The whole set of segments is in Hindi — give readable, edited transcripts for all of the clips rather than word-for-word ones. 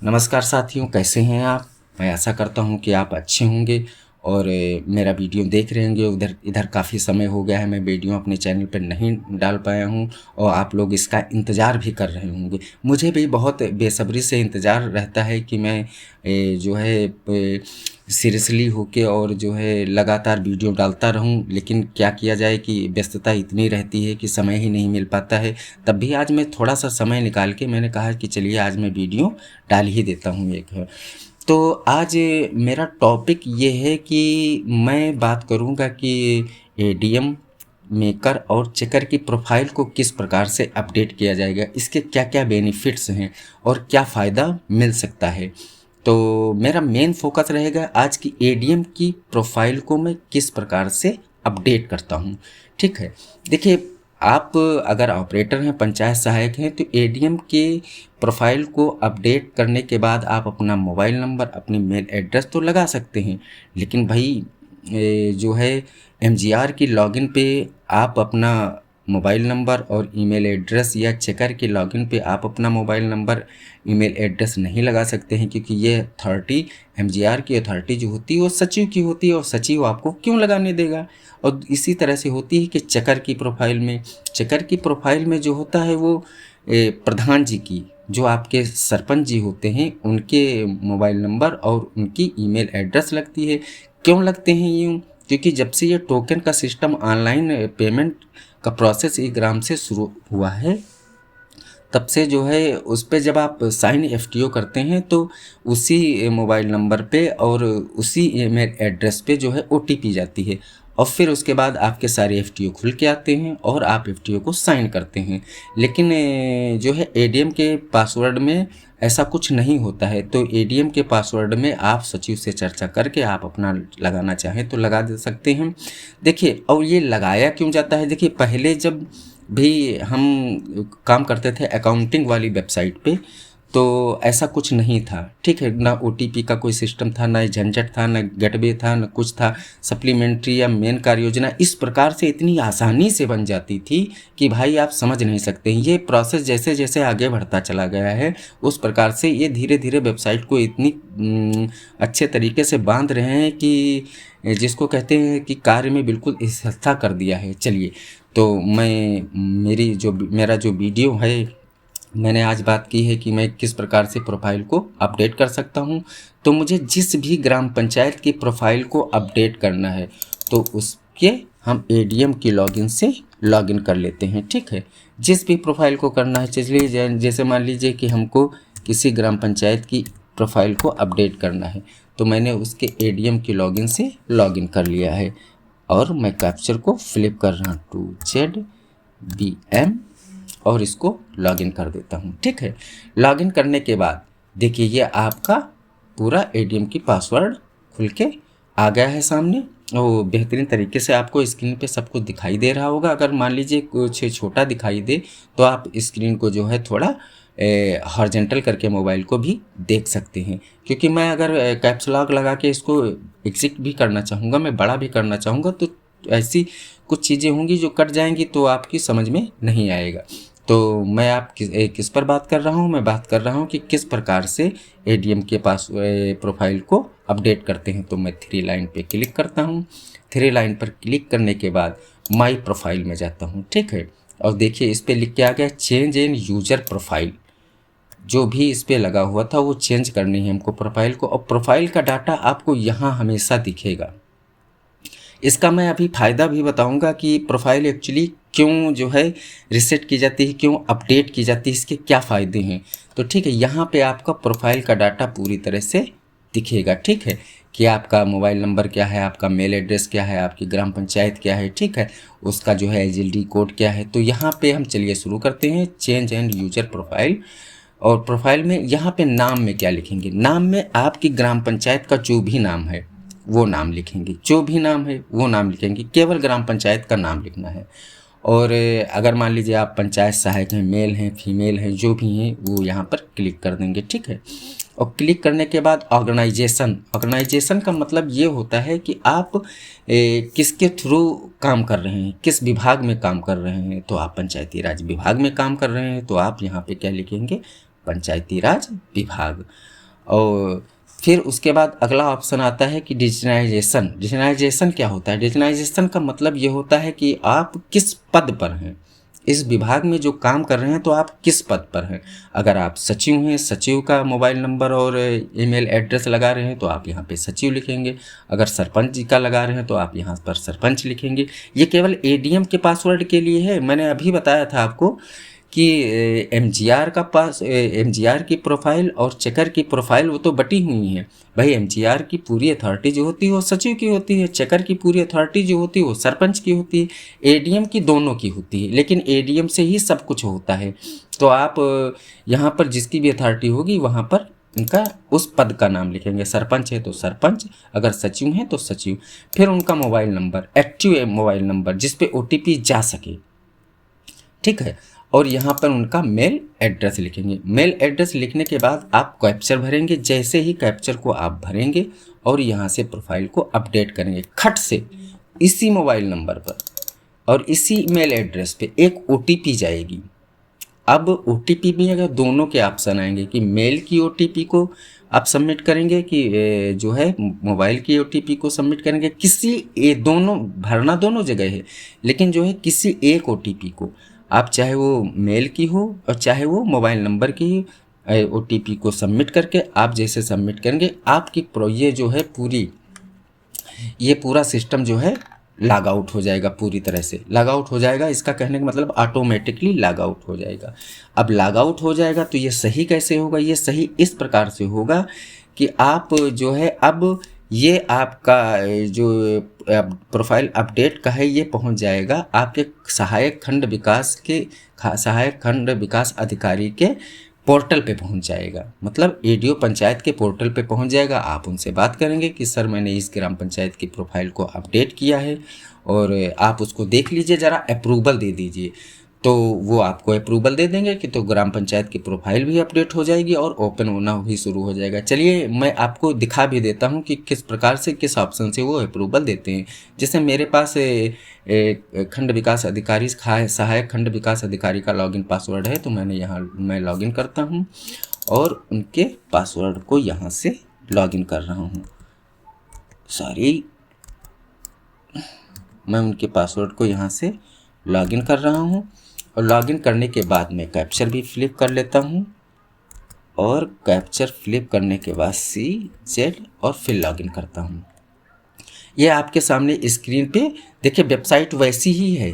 नमस्कार साथियों, कैसे हैं आप? मैं आशा करता हूं कि आप अच्छे होंगे और मेरा वीडियो देख रहे होंगे। उधर इधर काफ़ी समय हो गया है, मैं वीडियो अपने चैनल पर नहीं डाल पाया हूं और आप लोग इसका इंतज़ार भी कर रहे होंगे। मुझे भी बहुत बेसब्री से इंतज़ार रहता है कि मैं जो है सीरियसली होके और जो है लगातार वीडियो डालता रहूं, लेकिन क्या किया जाए कि व्यस्तता इतनी रहती है कि समय ही नहीं मिल पाता है। तब भी आज मैं थोड़ा सा समय निकाल के मैंने कहा कि चलिए आज मैं वीडियो डाल ही देता हूँ एक। तो आज मेरा टॉपिक ये है कि मैं बात करूँगा कि एडीएम मेकर और चेकर की प्रोफाइल को किस प्रकार से अपडेट किया जाएगा, इसके क्या क्या बेनिफिट्स हैं और क्या फ़ायदा मिल सकता है। तो मेरा मेन फोकस रहेगा आज की एडीएम की प्रोफाइल को मैं किस प्रकार से अपडेट करता हूँ। ठीक है, देखिए, आप अगर ऑपरेटर हैं, पंचायत सहायक हैं, तो एडीएम के प्रोफाइल को अपडेट करने के बाद आप अपना मोबाइल नंबर, अपनी मेल एड्रेस तो लगा सकते हैं, लेकिन भाई जो है एमजीआर की लॉगिन पे आप अपना मोबाइल नंबर और ईमेल एड्रेस, या चेकर के लॉगिन पे आप अपना मोबाइल नंबर, ईमेल एड्रेस नहीं लगा सकते हैं, क्योंकि ये अथॉरिटी, एमजीआर की अथॉरिटी जो होती है वो सचिव की होती है, और सचिव आपको क्यों लगाने देगा। और इसी तरह से होती है कि चेकर की प्रोफाइल में जो होता है वो प्रधान जी की, जो आपके सरपंच जी होते हैं, उनके मोबाइल नंबर और उनकी ईमेल एड्रेस लगती है। क्यों लगते हैं यूँ? क्योंकि जब से ये टोकन का सिस्टम, ऑनलाइन पेमेंट का प्रोसेस ई ग्राम से शुरू हुआ है, तब से जो है उस पे जब आप साइन एफटीओ करते हैं तो उसी मोबाइल नंबर पे और उसी ईमेल एड्रेस पे जो है ओटीपी जाती है, और फिर उसके बाद आपके सारे एफटीओ खुल के आते हैं और आप एफटीओ को साइन करते हैं। लेकिन जो है एडीएम के पासवर्ड में ऐसा कुछ नहीं होता है। तो एडीएम के पासवर्ड में आप सचिव से चर्चा करके आप अपना लगाना चाहें तो लगा दे सकते हैं। देखिए, और ये लगाया क्यों जाता है, देखिए, पहले जब भी हम काम करते थे अकाउंटिंग वाली वेबसाइट पे, तो ऐसा कुछ नहीं था। ठीक है, ना ओटीपी का कोई सिस्टम था, ना झंझट था, ना गेटवे था, ना कुछ था। सप्लीमेंट्री या मेन कार्य योजना इस प्रकार से इतनी आसानी से बन जाती थी कि भाई आप समझ नहीं सकते। ये प्रोसेस जैसे जैसे आगे बढ़ता चला गया है, उस प्रकार से ये धीरे धीरे वेबसाइट को इतनी अच्छे तरीके से बांध रहे हैं कि जिसको कहते हैं कि कार्य में बिल्कुल सस्ता कर दिया है। चलिए, तो मेरा जो वीडियो है, मैंने आज बात की है कि मैं किस प्रकार से प्रोफाइल को अपडेट कर सकता हूं। तो मुझे जिस भी ग्राम पंचायत की प्रोफाइल को अपडेट करना है, तो उसके हम एडीएम की लॉगिन से लॉगिन कर लेते हैं। ठीक है, जिस भी प्रोफाइल को करना है, चलिए जैसे मान लीजिए कि हमको किसी ग्राम पंचायत की प्रोफाइल को अपडेट करना है, तो मैंने उसके एडीएम की लॉगिन से लॉगिन कर लिया है और मैं कैप्चर को फ्लिप कर रहा हूँ टू ZBM और इसको लॉगिन कर देता हूँ। ठीक है, लॉगिन करने के बाद देखिए ये आपका पूरा एडीएम की पासवर्ड खुल के आ गया है सामने, और बेहतरीन तरीके से आपको स्क्रीन पे सब कुछ दिखाई दे रहा होगा। अगर मान लीजिए कुछ छोटा दिखाई दे तो आप स्क्रीन को जो है थोड़ा हॉरिजॉन्टल करके मोबाइल को भी देख सकते हैं, क्योंकि मैं अगर कैप्स लॉक लगा के इसको एग्जिट भी करना चाहूँगा, मैं बड़ा भी करना चाहूँगा, तो ऐसी कुछ चीज़ें होंगी जो कट जाएंगी, तो आपकी समझ में नहीं आएगा। तो मैं किस पर बात कर रहा हूँ, मैं बात कर रहा हूँ कि किस प्रकार से एडीएम के पास प्रोफाइल को अपडेट करते हैं। तो मैं थ्री लाइन पे क्लिक करता हूँ। थ्री लाइन पर क्लिक करने के बाद माई प्रोफाइल में जाता हूँ। ठीक है, और देखिए इस पे लिख के आ गया चेंज इन यूजर प्रोफाइल। जो भी इस पे लगा हुआ था वो चेंज करनी है हमको प्रोफाइल को, और प्रोफाइल का डाटा आपको यहाँ हमेशा दिखेगा। इसका मैं अभी फ़ायदा भी बताऊंगा कि प्रोफाइल एक्चुअली क्यों जो है रिसेट की जाती है, क्यों अपडेट की जाती है, इसके क्या फ़ायदे हैं। तो ठीक है, यहाँ पे आपका प्रोफाइल का डाटा पूरी तरह से दिखेगा। ठीक है, कि आपका मोबाइल नंबर क्या है, आपका मेल एड्रेस क्या है, आपकी ग्राम पंचायत क्या है, ठीक है, उसका जो है एचएलडी कोड क्या है। तो यहाँ पे हम चलिए शुरू करते हैं चेंज एंड यूजर प्रोफाइल। और प्रोफाइल में यहाँ पे नाम में क्या लिखेंगे, नाम में आपकी ग्राम पंचायत का जो भी नाम है वो नाम लिखेंगे, जो भी नाम है वो नाम लिखेंगे, केवल ग्राम पंचायत का नाम लिखना है। और अगर मान लीजिए आप पंचायत सहायक हैं, मेल हैं, फीमेल हैं, जो भी हैं, वो यहाँ पर क्लिक कर देंगे। ठीक है, और क्लिक करने के बाद ऑर्गेनाइजेशन का मतलब ये होता है कि आप किसके थ्रू काम कर रहे हैं, किस विभाग में काम कर रहे हैं। तो आप पंचायती राज विभाग में काम कर रहे हैं, तो आप यहाँ पे क्या लिखेंगे, पंचायती राज विभाग। और फिर उसके बाद अगला ऑप्शन आता है कि डिजिटलाइजेशन। डिजिटलाइजेशन क्या होता है? डिजिटलाइजेशन का मतलब ये होता है कि आप किस पद पर हैं, इस विभाग में जो काम कर रहे हैं तो आप किस पद पर हैं। अगर आप सचिव हैं, सचिव का मोबाइल नंबर और ईमेल एड्रेस लगा रहे हैं तो आप यहाँ पे सचिव लिखेंगे। अगर सरपंच जी का लगा रहे हैं तो आप यहाँ पर सरपंच लिखेंगे। ये केवल एडीएम के पासवर्ड के लिए है। मैंने अभी बताया था आपको कि एमजीआर का एमजीआर की प्रोफाइल और चेकर की प्रोफाइल वो तो बटी हुई है। भाई एमजीआर की पूरी अथॉरिटी जो होती है वो सचिव की होती है, चेकर की पूरी अथॉरिटी जो होती है वो सरपंच की होती है, एडीएम की दोनों की होती है, लेकिन एडीएम से ही सब कुछ होता है। तो आप यहाँ पर जिसकी भी अथॉरिटी होगी वहाँ पर उनका उस पद का नाम लिखेंगे। सरपंच है तो सरपंच, अगर सचिव हैं तो सचिव। फिर उनका mobile number, active mobile number जिस पे ओटीपी जा सके, ठीक है। और यहाँ पर उनका मेल एड्रेस लिखेंगे। मेल एड्रेस लिखने के बाद आप कैप्चर भरेंगे। जैसे ही कैप्चर को आप भरेंगे और यहाँ से प्रोफाइल को अपडेट करेंगे, खट से इसी मोबाइल नंबर पर और इसी मेल एड्रेस पे एक ओटीपी जाएगी। अब ओटीपी में अगर दोनों के ऑप्शन आएंगे कि मेल की ओटीपी को आप सबमिट करेंगे कि जो है मोबाइल की ओटीपी को सबमिट करेंगे, किसी दोनों भरना दोनों जगह है, लेकिन जो है किसी एक ओटीपी को आप, चाहे वो मेल की हो और चाहे वो मोबाइल नंबर की ओटीपी को सबमिट करके आप जैसे सबमिट करेंगे आपकी ये जो है ये पूरा सिस्टम जो है लॉग आउट हो जाएगा, पूरी तरह से लॉग आउट हो जाएगा। इसका कहने का मतलब ऑटोमेटिकली लॉग आउट हो जाएगा। अब लॉग आउट हो जाएगा तो ये सही कैसे होगा? ये सही इस प्रकार से होगा कि आप जो है अब ये आपका जो प्रोफाइल अपडेट का है ये पहुंच जाएगा आपके सहायक खंड विकास अधिकारी के पोर्टल पे पहुंच जाएगा। मतलब एडीओ पंचायत के पोर्टल पे पहुंच जाएगा। आप उनसे बात करेंगे कि सर मैंने इस ग्राम पंचायत की प्रोफाइल को अपडेट किया है और आप उसको देख लीजिए, ज़रा अप्रूवल दे दीजिए। तो वो आपको अप्रूवल दे देंगे कि तो ग्राम पंचायत की प्रोफाइल भी अपडेट हो जाएगी और ओपन होना भी शुरू हो जाएगा। चलिए मैं आपको दिखा भी देता हूँ कि किस प्रकार से, किस ऑप्शन से वो अप्रूवल देते हैं। जैसे मेरे पास खंड विकास अधिकारी, सहायक खंड विकास अधिकारी का लॉगिन पासवर्ड है, तो मैं लॉगिन करता हूँ और उनके पासवर्ड को यहाँ से लॉगिन कर रहा हूँ। मैं उनके पासवर्ड को यहाँ से लॉगिन कर रहा हूँ और लॉगिन करने के बाद मैं कैप्चर भी फ्लिप कर लेता हूँ और कैप्चर फ्लिप करने के बाद CZ और फिर लॉगिन करता हूँ। ये आपके सामने स्क्रीन पे देखिए, वेबसाइट वैसी ही है।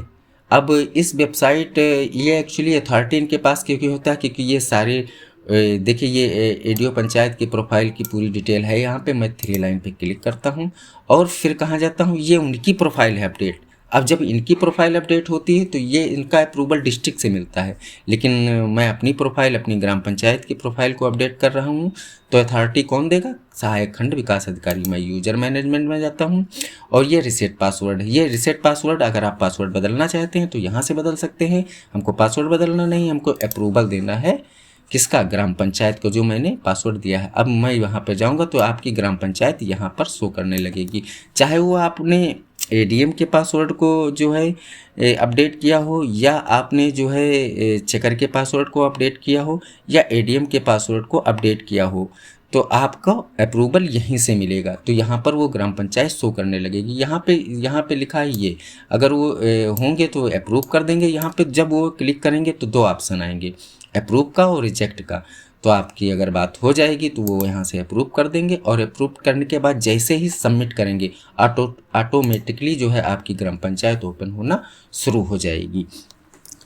अब इस वेबसाइट ये एक्चुअली अथॉरिटी इनके पास क्योंकि होता है क्योंकि ये सारे देखिए ये एडीओ पंचायत की प्रोफाइल की पूरी डिटेल है। यहाँ पे मैं 3 लाइन पे क्लिक करता हूँ और फिर कहाँ जाता हूँ, ये उनकी प्रोफाइल है अपडेट। अब जब इनकी प्रोफाइल अपडेट होती है तो ये इनका अप्रूवल डिस्ट्रिक्ट से मिलता है, लेकिन मैं अपनी प्रोफाइल, अपनी ग्राम पंचायत की प्रोफाइल को अपडेट कर रहा हूँ तो अथॉरिटी कौन देगा? सहायक खंड विकास अधिकारी। मैं यूजर मैनेजमेंट में जाता हूँ और ये रीसेट पासवर्ड है। ये रीसेट पासवर्ड अगर आप पासवर्ड बदलना चाहते हैं तो यहाँ से बदल सकते हैं। हमको पासवर्ड बदलना नहीं, हमको अप्रूवल देना है किसका? ग्राम पंचायत को, जो मैंने पासवर्ड दिया है। अब मैं यहाँ पर जाऊँगा तो आपकी ग्राम पंचायत यहाँ पर शो करने लगेगी, चाहे वो आपने एडीएम के पासवर्ड को जो है अपडेट किया हो या आपने जो है चेकर के पासवर्ड को अपडेट किया हो या एडीएम के पासवर्ड को अपडेट किया हो, तो आपका अप्रूवल यहीं से मिलेगा। तो यहाँ पर वो ग्राम पंचायत शो करने लगेगी। यहाँ पे लिखा है ये, अगर वो होंगे तो अप्रूव कर देंगे। यहाँ पे जब वो क्लिक करेंगे तो 2 ऑप्शन आएंगे, अप्रूव का और रिजेक्ट का। तो आपकी अगर बात हो जाएगी तो वो यहाँ से अप्रूव कर देंगे और अप्रूव करने के बाद जैसे ही सबमिट करेंगे ऑटोमेटिकली जो है आपकी ग्राम पंचायत ओपन होना शुरू हो जाएगी।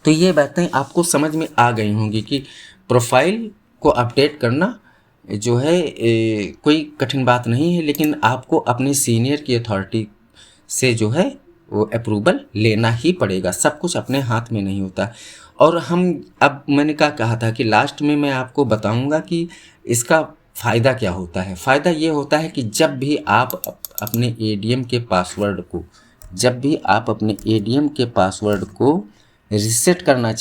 तो ये बातें आपको समझ में आ गई होंगी कि प्रोफाइल को अपडेट करना जो है कोई कठिन बात नहीं है, लेकिन आपको अपने सीनियर की अथॉरिटी से जो है वो अप्रूवल लेना ही पड़ेगा। सब कुछ अपने हाथ में नहीं होता। और अब मैंने क्या कहा था कि लास्ट में मैं आपको बताऊंगा कि इसका फ़ायदा क्या होता है। फ़ायदा ये होता है कि जब भी आप अपने एडीएम के पासवर्ड को रीसेट करना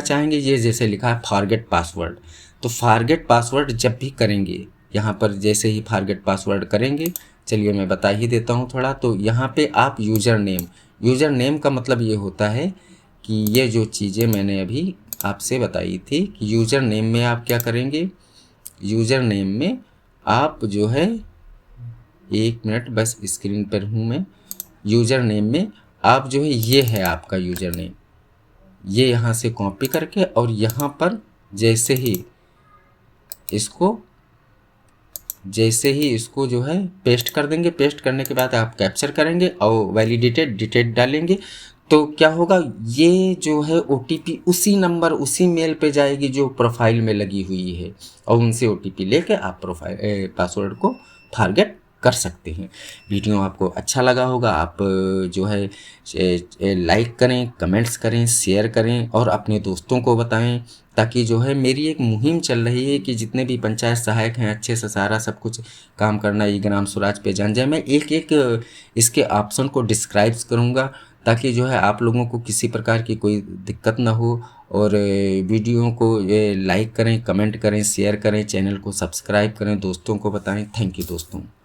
चाहेंगे, ये जैसे लिखा है फॉरगेट पासवर्ड, तो फॉरगेट पासवर्ड जब भी करेंगे, यहाँ पर जैसे ही फॉरगेट पासवर्ड करेंगे, चलिए मैं बता ही देता हूँ थोड़ा। तो यहाँ पे आप यूज़र नेम का मतलब ये होता है कि ये जो चीज़ें मैंने अभी आपसे बताई थी कि यूज़र नेम में आप क्या करेंगे, यूज़र नेम में आप जो है, 1 मिनट बस स्क्रीन पर हूँ मैं। यूज़र नेम में आप जो है, ये है आपका यूज़र नेम, ये यहाँ से कॉपी करके और यहाँ पर जैसे ही इसको जो है पेस्ट कर देंगे। पेस्ट करने के बाद आप कैप्चर करेंगे और वैलिडेटेड डिटेल डालेंगे, तो क्या होगा, ये जो है OTP उसी नंबर उसी मेल पे जाएगी जो प्रोफाइल में लगी हुई है, और उनसे OTP लेके आप पासवर्ड को फॉरगेट कर सकते हैं। वीडियो आपको अच्छा लगा होगा, आप जो है लाइक करें, कमेंट्स करें, शेयर करें और अपने दोस्तों को बताएं, ताकि जो है मेरी एक मुहिम चल रही है कि जितने भी पंचायत सहायक हैं अच्छे से सारा सब कुछ काम करना ई ग्राम स्वराज पे जान जाए। मैं एक एक इसके ऑप्शन को डिस्क्राइब करूँगा, ताकि जो है आप लोगों को किसी प्रकार की कोई दिक्कत ना हो। और वीडियो को लाइक करें, कमेंट करें, शेयर करें, चैनल को सब्सक्राइब करें, दोस्तों को बताएं। थैंक यू दोस्तों।